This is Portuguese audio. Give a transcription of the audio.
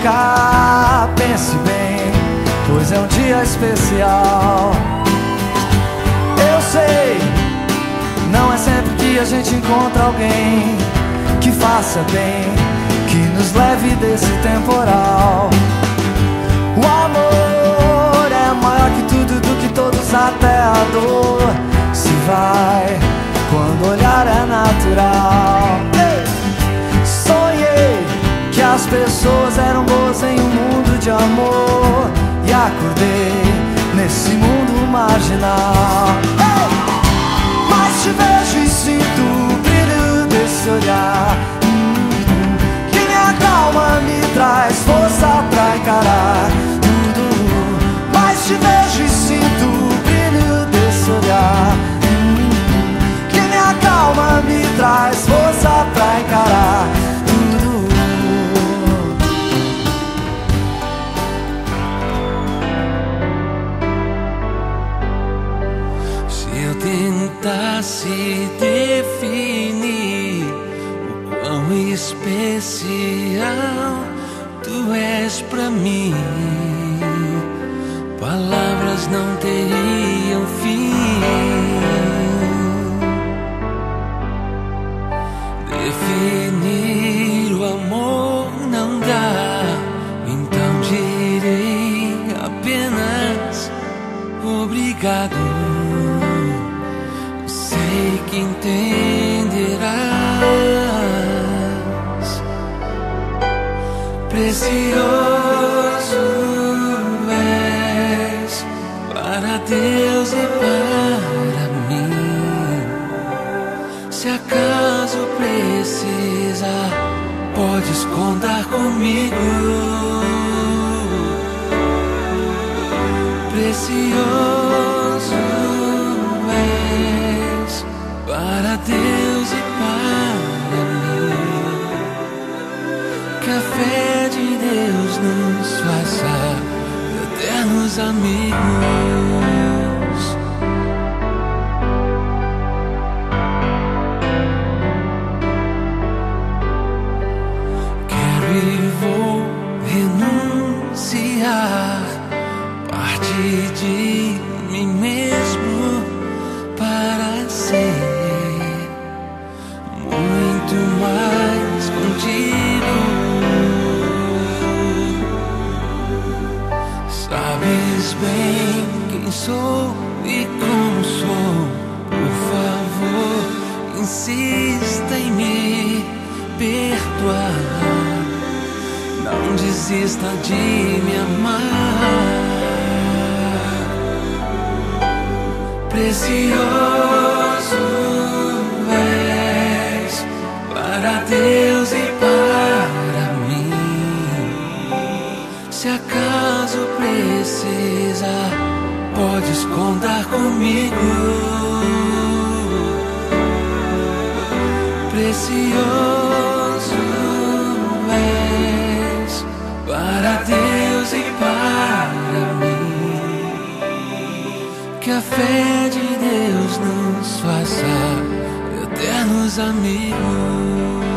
ficar. Pense bem, pois é um dia especial. Eu sei, não é sempre que a gente encontra alguém que faça bem, que nos leve desse temporal. O amor é maior que tudo, do que todos, até a dor se vai quando o olhar é natural. Sonhei que as pessoas eram boas em um mundo de amor, e acordei nesse mundo marginal. Mas te vejo e sinto o brilho desse olhar, que me acalma, me traz força pra encarar tudo. Mas te vejo e sinto o brilho desse olhar, que me acalma, me traz força pra encarar tudo. Se eu tentasse definir o quão especial tu és pra mim, palavras não teriam fim. Definir o amor não dá, então direi apenas obrigado. Sei que entenderás. Precioso és para Deus e para mim. Se acaso precisar, podes contar comigo. Precioso és para Deus e para mim. Que a fé de Deus nos faça eternos amigos. Quero e vou renunciar parte de mim mesmo para ser muito mais contigo. Sabes bem quem sou e como sou. Por favor, insista em me perdoar. Não desista de me amar. Precioso és para Deus e para mim. Se acaso precisar, podes contar comigo. Precioso és para Deus e para mim. Que a fé de Deus nos faça eternos amigos.